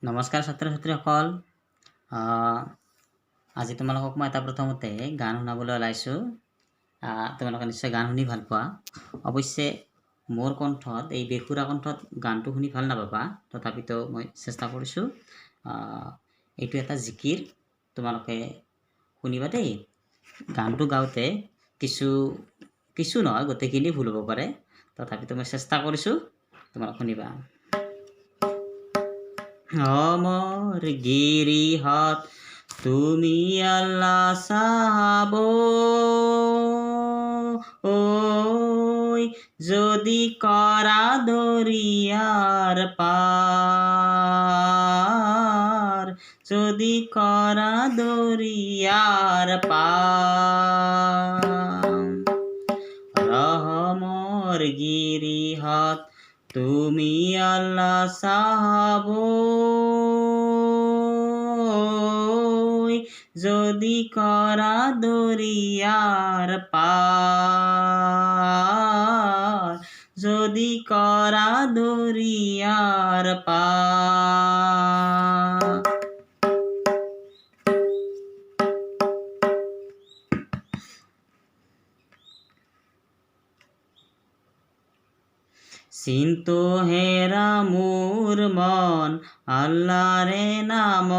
নমস্কাৰ ছাত্ৰ ছাত্ৰীসকল। আজি তোমালোকক মই এটা প্ৰথমতে গান শুনাবলৈ ওলাইছোঁ। তোমালোকে নিশ্চয় গান শুনি ভাল পোৱা। অৱশ্যে মোৰ কণ্ঠত এই বেসুৰা কণ্ঠত গানটো শুনি ভাল নাপাবা, তথাপিতো মই চেষ্টা কৰিছোঁ। এইটো এটা জিকিৰ, তোমালোকে শুনিবা দেই। গানটো গাওঁতে কিছু নহয় গোটেইখিনি ভুল হ'ব পাৰে, তথাপিতো মই চেষ্টা কৰিছোঁ, তোমালোকে শুনিবা। আমার গিরিহত তুমি আল্লাহ চাহাব, ওই যদি করা দরিয়ার পার, যদি করা দরিয়ার পার। রহমর গিরিহত তুমি আল্লাহ চাহাব, যদি করা দরিয়ার পার, যদি করা দরিয়ার পার। চিন্তু হেরা মোর মন আল্লাহরে নাম,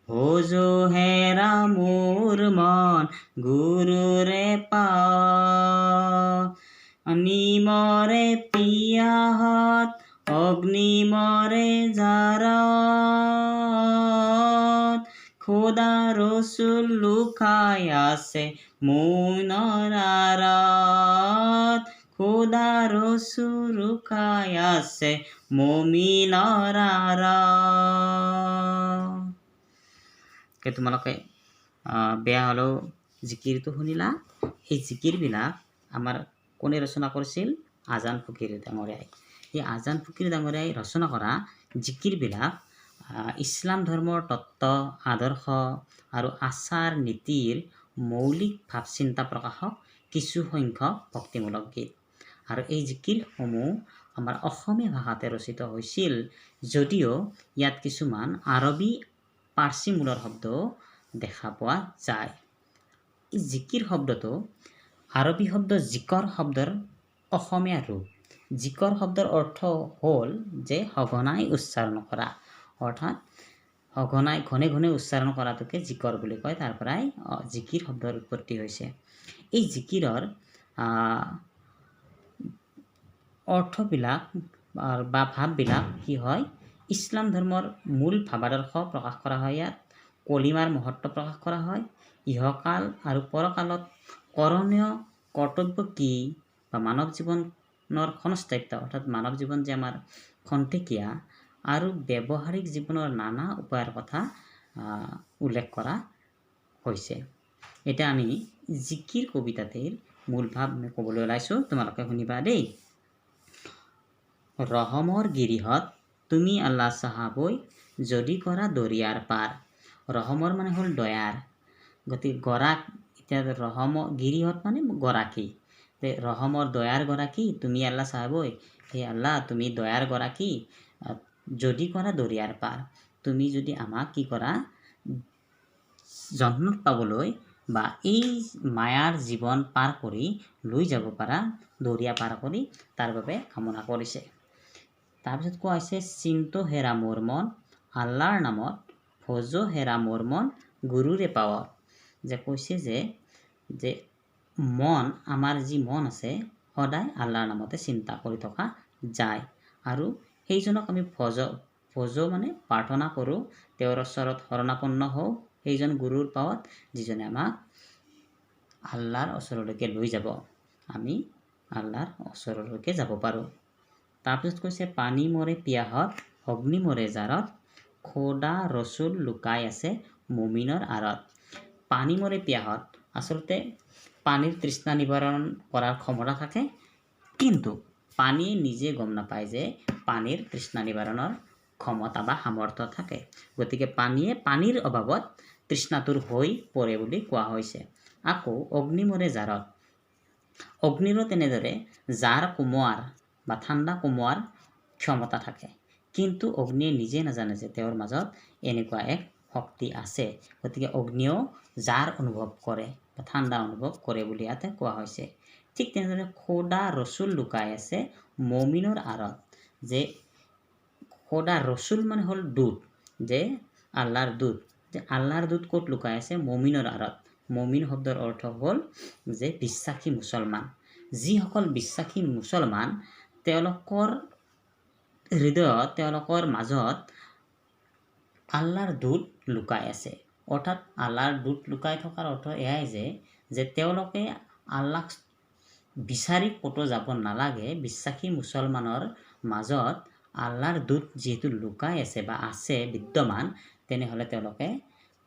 ভোজো হেরা মোর মন গুরুরে পাও। নিমরে পিয়াহত অগ্নিমরে জারত, খোদা রসুল লুকাই আছে মুমিনৰ আঁৰত, খোদা ৰসুল লুকাই আছে মুমিনৰ আঁৰত। তোমালোকে বেয়া হ'লেও জিকিৰটো শুনিলা। এই জিকিৰবিলাক আমাৰ কোনে ৰচনা কৰিছিল? আজান ফকীৰ ডাঙৰীয়াই। এই আজান ফকীৰ ডাঙৰীয়াই ৰচনা কৰা জিকিৰবিলাক ইছলাম ধৰ্মৰ তত্ত্ব, আদৰ্শ আৰু আচাৰ নীতিৰ মৌলিক ভাৱ চিন্তা প্ৰকাশক কিছু সংখ্যক ভক্তিমূলক গীত। আৰু এই জিকিৰসমূহ আমাৰ অসমীয়া ভাষাতে ৰচিত হৈছিল, যদিও ইয়াত কিছুমান আৰবী পাৰ্চী মূলৰ শব্দ দেখা পোৱা যায়। এই জিকিৰ শব্দটো আৰবী শব্দ জিকৰ শব্দৰ অসমীয়া ৰূপ। জিকৰ শব্দৰ অৰ্থ হ'ল যে সঘনাই উচ্চাৰণ কৰা, অৰ্থাৎ সঘনাই ঘনে ঘনে উচ্চাৰণ কৰাটোকে জিকৰ বুলি কয়। তাৰ পৰাই জিকিৰ শব্দৰ উৎপত্তি হৈছে। এই জিকিৰৰ অৰ্থবিলাক বা ভাৱবিলাক কি হয়? ইছলাম ধৰ্মৰ মূল ভাৱাদৰ্শ প্ৰকাশ কৰা হয়। ইয়াত কলিমাৰ মহত্ব প্ৰকাশ কৰা হয়। ইহকাল আৰু পৰকালত কৰণীয় কৰ্তব্য কি, বা মানৱ জীৱনৰ ক্ষণস্থায়িত্ব, অৰ্থাৎ মানৱ জীৱন যে আমাৰ খন্তেকীয়া, আৰু ব্যৱহাৰিক জীৱনৰ নানা উপায়ৰ কথা উল্লেখ কৰা হৈছে। এতিয়া আমি জিকিৰ কবিতাটিৰ মূল ভাৱ ক'বলৈ ওলাইছোঁ, তোমালোকে শুনিবা দেই। ৰহমৰ গিৰিহত তুমি আল্লাহ চাহাবৈ, যদি কৰা দৰিয়াৰ পাৰ। ৰহমৰ মানে হ'ল দয়াৰ, গতিকে এতিয়া গিৰিহত মানে গৰাকী। ৰহমৰ দয়াৰ গৰাকী তুমি আল্লাহ চাহাবৈ, হে আল্লাহ তুমি দয়াৰ গৰাকী, যদি কৰা দৰিয়াৰ পাৰ। তুমি যদি আমাক কি কৰা, জন্নত পাবলৈ বা এই মায়াৰ জীৱন পাৰ কৰি লৈ যাব পাৰা, দৰিয়া পাৰ কৰি, তাৰ বাবে কামনা কৰিছে। তাৰপিছত কোৱা হৈছে, চিন্তু হেৰা মোৰ মন আল্লাহৰ নামত, ভোজো হেৰা মোৰ মন গুৰুৰে পাৱত। যে কৈছে যে মন, আমাৰ যি মন আছে, সদায় আল্লাহৰ নামতে চিন্তা কৰি থকা যায়, আৰু সেইজনক আমি ভোজ মানে প্ৰাৰ্থনা কৰোঁ, তেওঁৰ ওচৰত শৰণাপন্ন হওঁ, সেইজন গুৰুৰ পাৱত, যিজনে আমাক আল্লাহৰ ওচৰলৈকে লৈ যাব, আমি আল্লাহৰ ওচৰলৈকে যাব পাৰোঁ। তাৰপিছত কৈছে, পানী মৰে পিয়াহত অগ্নি মৰে জাৰত, খোদা ৰচুল লুকাই আছে মুমিনৰ আঁৰত। পানী মৰে পিয়াহত, আচলতে পানীৰ তৃষ্ণা নিবাৰণ কৰাৰ ক্ষমতা থাকে, কিন্তু পানীয়ে নিজে গম নাপায় যে পানীৰ তৃষ্ণা নিবাৰণৰ ক্ষমতা বা সামৰ্থ্য থাকে। গতিকে পানীৰ অভাৱত তৃষ্ণাতুৰ হৈ পৰে বুলি কোৱা হৈছে। আকৌ অগ্নি মৰে জাৰত, অগ্নিৰো তেনেদৰে জাৰ কমোৱাৰ বা ঠাণ্ডা কমোৱাৰ ক্ষমতা থাকে, কিন্তু অগ্নিয়ে নিজে নাজানে যে তেওঁৰ মাজত এনেকুৱা এক শক্তি আছে। গতিকে অগ্নিয়েও জাৰ অনুভৱ কৰে বা ঠাণ্ডা অনুভৱ কৰে বুলি ইয়াতে কোৱা হৈছে। ঠিক তেনেদৰে খোদা ৰচুল লুকাই আছে মমিনৰ আঁৰত। যে খোদা ৰচুল মানে হ'ল দূত, যে আল্লাহৰ দূত। যে আল্লাহৰ দূত ক'ত লুকাই আছে? মমিনৰ আঁৰত। মমিন শব্দৰ অৰ্থ হ'ল যে বিশ্বাসী মুছলমান। যিসকল বিশ্বাসী মুছলমান তেওঁলোকৰ হৃদয়ত, তেওঁলোকৰ মাজত আল্লাহৰ দূত লুকাই আছে। অৰ্থাৎ আল্লাহৰ দূত লুকাই থকাৰ অৰ্থ এয়াই যে তেওঁলোকে আল্লাহক বিচাৰি ক'তো যাব নালাগে। বিশ্বাসী মুছলমানৰ মাজত আল্লাহৰ দূত যিহেতু লুকাই আছে বা আছে বিদ্যমান, তেনেহ'লে তেওঁলোকে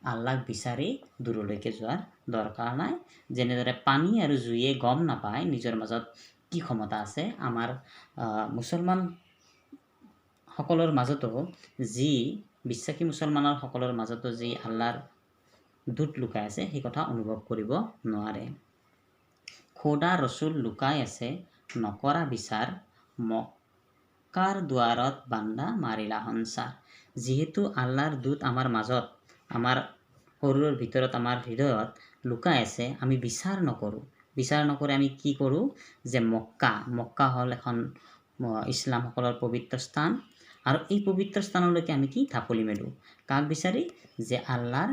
আল্লাহক বিচাৰি দূৰলৈকে যোৱাৰ দৰকাৰ নাই। যেনেদৰে পানী আৰু জুয়ে গম নাপায় নিজৰ মাজত কি ক্ষমতা আছে, আমাৰ মুছলমান সকলৰ মাজতো যি বিশ্বাসী মুছলমানৰ সকলৰ মাজতো যি আল্লাহৰ দূত লুকাই আছে সেই কথা অনুভৱ কৰিব নোৱাৰে। খোদা ৰচুল লুকাই আছে নকৰা বিচাৰ, মক্কাৰ দুৱাৰত বান্দা মাৰিলা সঞ্চাৰ। যিহেতু আল্লাহৰ দূত আমাৰ মাজত, আমাৰ শৰীৰৰ ভিতৰত, আমাৰ হৃদয়ত লুকাই আছে, আমি বিচাৰ নকৰোঁ। বিচাৰ নকৰি আমি কি কৰোঁ? যে মক্কা হ'ল এখন ইছলামসকলৰ পবিত্ৰ স্থান, আৰু এই পবিত্ৰ স্থানলৈকে আমি কি ঢাপলি মেলোঁ? কাক বিচাৰি? যে আল্লাহৰ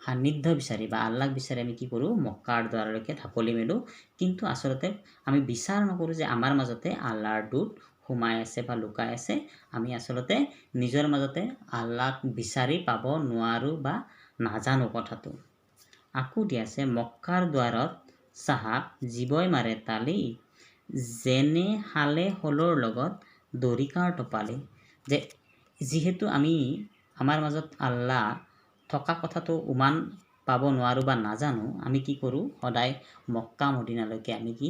সান্নিধ্য বিচাৰি বা আল্লাহক বিচাৰি আমি কি কৰোঁ? মক্কাৰ দ্বাৰলৈকে ঢাপলি মেলোঁ। কিন্তু আচলতে আমি বিচাৰ নকৰোঁ যে আমাৰ মাজতে আল্লাহৰ দূত সোমাই আছে বা লুকাই আছে। আমি আচলতে নিজৰ মাজতে আল্লাহক বিচাৰি পাব নোৱাৰোঁ বা নাজানো কথাটো। আকৌ দিয়া আছে মক্কাৰ দুৱাৰত চাহাব জীৱই মাৰে তালি, যেনে শালে শলৰ লগত দৰিকাৰ টপালি। যে যিহেতু আমাৰ মাজত আল্লাহ থকা কথাটো উমান পাব নোৱাৰোঁ বা নাজানো, আমি কি কৰোঁ? সদায় মক্কা মদিনালৈকে আমি কি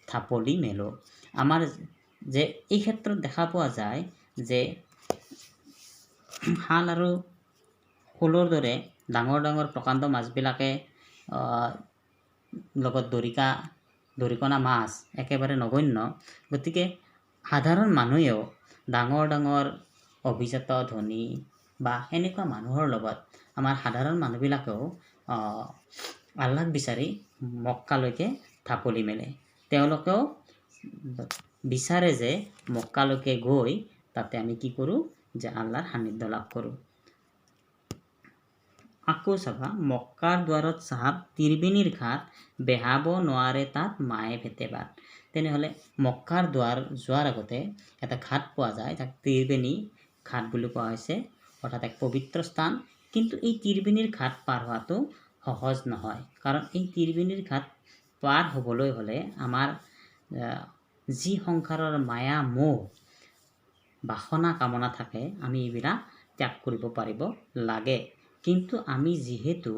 ঢাপলি মেলোঁ। আমাৰ যে এই ক্ষেত্ৰত দেখা পোৱা যায় যে শাল আৰু শলৰ দৰে ডাঙৰ ডাঙৰ প্ৰকাণ্ড মাছবিলাকে লগত দৰিকণা মাছ একেবাৰে নগণ্য। গতিকে সাধাৰণ মানুহেও ডাঙৰ ডাঙৰ অভিজাত ধনী বা এনেকুৱা মানুহৰ লগত আমাৰ সাধাৰণ মানুহবিলাকেও আল্লাহক বিচাৰি মক্কালৈকে ঢাপলি মেলে। তেওঁলোকেও বিচাৰে যে মক্কালৈকে গৈ তাতে আমি কি কৰোঁ? যে আল্লাহৰ সান্নিধ্য লাভ কৰোঁ। আকৌ চাবা মক্কাৰ দুৱাৰত চাহাব তিৰবেণীৰ ঘাট, বেহাব নোৱাৰে তাত মায়ে ভেটে বাট। তেনেহ'লে মক্কাৰ দুৱাৰ যোৱাৰ আগতে এটা ঘাট পোৱা যায়, তাক তিৰবেণী ঘাট বুলি কোৱা হৈছে, অৰ্থাৎ এক পবিত্ৰ স্থান। কিন্তু এই তিৰবেণীৰ ঘাট পাৰ হোৱাটো সহজ নহয়। কাৰণ এই তিৰবেণীৰ ঘাট পাৰ হ'বলৈ হ'লে আমাৰ যি সংসাৰৰ মায়া মোহ বাসনা কামনা থাকে, আমি এইবিলাক ত্যাগ কৰিব পাৰিব লাগে। কিন্তু আমি যিহেতু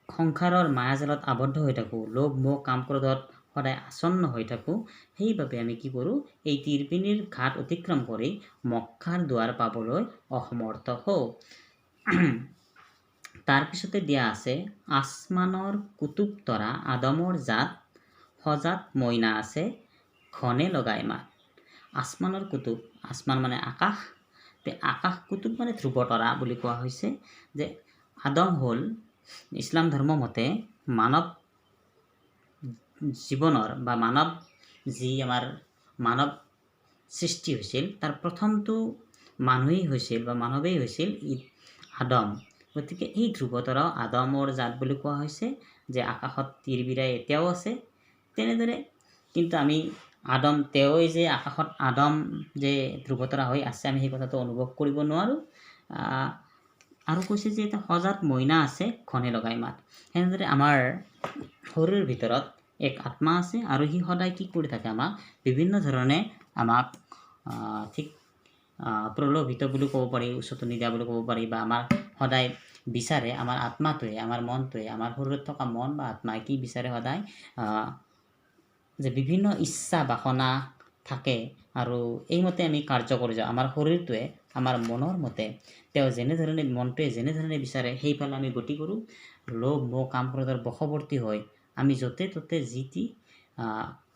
সংসাৰৰ মায়াজালত আবদ্ধ হৈ থাকোঁ, লোভ মোহ কাম ক্ৰোধত সদায় আসন্ন হৈ থাকোঁ, সেইবাবে আমি কি কৰোঁ? এই তিৰবেণীৰ ঘাট অতিক্ৰম কৰি মক্কাৰ দুৱাৰ পাবলৈ অসমৰ্থ হওঁ। তাৰপিছতে দিয়া আছে আসমানৰ কুতুব তৰা, আদমৰ জাত সজাত মইনা আছে ঘনে লগাই মাত। আসমানৰ কুতুব, আসমান মানে আকাশ, আকাশ কুতুব মানে ধ্ৰুৱ তৰা বুলি কোৱা হৈছে। যে আদম হ'ল ইছলাম ধৰ্ম মতে মানৱ জীৱনৰ বা যি আমাৰ মানৱ সৃষ্টি হৈছিল তাৰ প্ৰথমটো মানুহেই হৈছিল বা মানৱেই হৈছিল আদম। গতিকে এই ধ্ৰুৱতৰাও আদমৰ জাত বুলি কোৱা হৈছে। যে আকাশত তিৰবিৰাই এতিয়াও আছে। তেনেদৰে কিন্তু আমি আদম তেওঁই যে আকাশত আদম যে ধ্ৰুৱতৰা হৈ আছে, আমি সেই কথাটো অনুভৱ কৰিব নোৱাৰোঁ। আৰু কৈছে যে এটা সজাত মইনা আছে ঘনে লগাই মাত। সেনেদৰে আমাৰ শৰীৰৰ ভিতৰত এক আত্মা আছে, আৰু সি সদায় কি কৰি থাকে? আমাক বিভিন্ন ধৰণে আমাক ঠিক প্ৰলোভিত বুলি ক'ব পাৰি, উচতনি দিয়া বুলি ক'ব পাৰি, বা আমাৰ সদায় বিচাৰে, আমাৰ আত্মাটোৱে, আমাৰ মনটোৱে, আমাৰ শৰীৰত থকা মন বা আত্মাই কি বিচাৰে? সদায় যে বিভিন্ন ইচ্ছা বাসনা থাকে, আৰু এইমতে আমি কাৰ্য কৰি যাওঁ। আমাৰ শৰীৰটোৱে আমাৰ মনৰ মতে মনটোৱে যেনেধৰণে বিচাৰে সেইফালে আমি গতি কৰোঁ। লোভ মোহ কাম ক্ৰোধৰ বশৱৰ্তী হৈ আমি য'তে ত'তে যি টি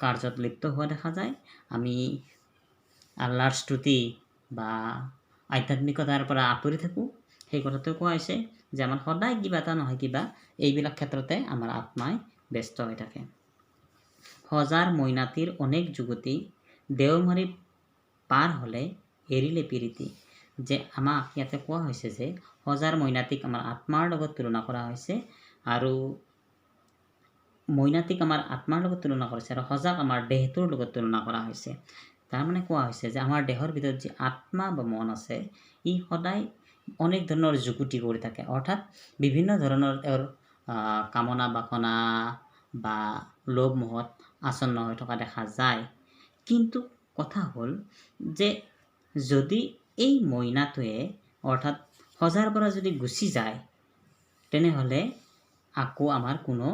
কাৰ্যত লিপ্ত হোৱা দেখা যায়। আল্লাহৰ স্তুতি বা আধ্যাত্মিকতাৰ পৰা আঁতৰি থাকোঁ, সেই কথাটো কোৱা হৈছে যে আমাৰ সদায় কিবা এটা নহয় কিবা এইবিলাক ক্ষেত্ৰতে আমাৰ আত্মাই ব্যস্ত হৈ থাকে। সজাৰ মইনাটিৰ অনেক যুগতি দেওমাৰি পাৰ হ'লে এৰিলে প্ৰীতি। যে আমাক ইয়াতে কোৱা হৈছে যে সজাৰ মইনাটিক আমাৰ আত্মাৰ লগত তুলনা কৰা হৈছে, আৰু মইনাটিক আমাৰ আত্মাৰ লগত তুলনা কৰিছে, আৰু সজাক আমাৰ দেহটোৰ লগত তুলনা কৰা হৈছে। তাৰমানে কোৱা হৈছে যে আমাৰ দেহৰ ভিতৰত যি আত্মা বা মন আছে, ই সদায় অনেক ধৰণৰ যুগুতি কৰি থাকে, অৰ্থাৎ বিভিন্ন ধৰণৰ তেওঁৰ কামনা বাসনা বা লোভ মোহত আচন্ন হৈ থকা দেখা যায়। কিন্তু কথা হ'ল যে যদি এই মইনাটোৱে অৰ্থাৎ সজাৰ পৰা যদি গুচি যায়, তেনেহ'লে আকৌ আমাৰ কোনো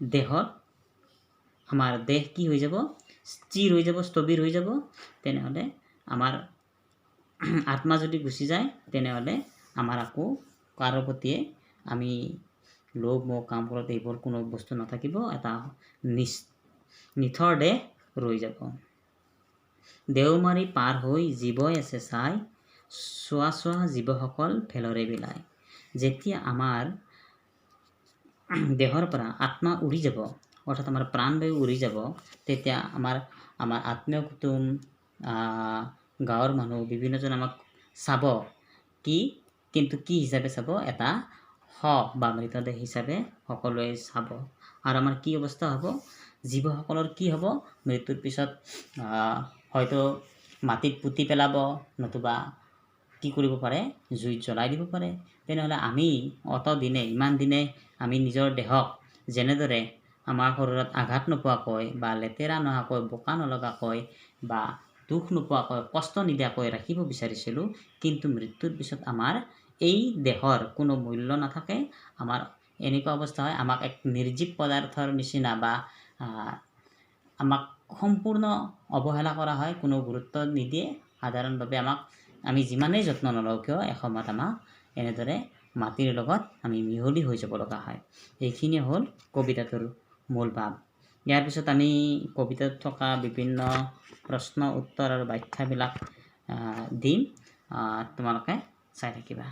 দেহত আমাৰ দেহ কি হৈ যাব, স্থিৰ হৈ যাব, স্থবিৰ হৈ যাব। তেনেহ'লে আমাৰ আত্মা যদি গুচি যায়, তেনেহ'লে আমাৰ আকৌ কাৰো প্ৰতিয়ে আমি লোভ মোহ কাম ক্ৰোধ এইবোৰ কোনো বস্তু নাথাকিব, এটা নিথৰ দেহ ৰৈ যাব। দেওমাৰি পাৰ হৈ জীৱই আছে চাই, চোৱা চোৱা জীৱসকল ভেলৰে বিলাই। যেতিয়া আমাৰ দেহৰ পৰা আত্মা উৰি যাব, অৰ্থাৎ আমাৰ প্ৰাণবায়ু উৰি যাব, তেতিয়া আমাৰ আত্মীয় কুটুম, গাঁৱৰ মানুহ বিভিন্নজন আমাক চাব, কিন্তু কি হিচাপে চাব, এটা বা মৃতদেহ হিচাপে সকলোৱে চাব। আৰু আমাৰ কি অৱস্থা হ'ব, জীৱসকলৰ কি হ'ব, মৃত্যুৰ পিছত হয়তো মাটিত পুতি পেলাব, নতুবা কি কৰিব পাৰে, জুইত জ্বলাই দিব পাৰে। তেনেহ'লে আমি ইমান দিনে আমি নিজৰ দেহক যেনেদৰে আমাৰ শৰীৰত আঘাত নোপোৱাকৈ বা লেতেৰা নোহোৱাকৈ, বোকা নলগাকৈ বা দুখ নোপোৱাকৈ, কষ্ট নিদিয়াকৈ ৰাখিব বিচাৰিছিলোঁ, কিন্তু মৃত্যুৰ পিছত আমাৰ এই দেহৰ কোনো মূল্য নাথাকে। আমাৰ এনেকুৱা অৱস্থা হয়, আমাক এক নিৰ্জীৱ পদাৰ্থৰ নিচিনা বা আমাক সম্পূৰ্ণ অৱহেলা কৰা হয়, কোনো গুৰুত্ব নিদিয়ে। সাধাৰণভাৱে আমি যিমানেই যত্ন নলওঁ কিয়, এসময়ত আমাক এনেদৰে মাটিৰ লগত আমি মিহলি হৈ যাব লগা হয়। এইখিনি হ'ল কবিতাটোৰ মূল ভাৱ। ইয়াৰ পিছত আমি কবিতাত থকা বিভিন্ন প্ৰশ্ন উত্তৰ আৰু ব্যাখ্যাবিলাক দিম, তোমালোকে চাই থাকিবা।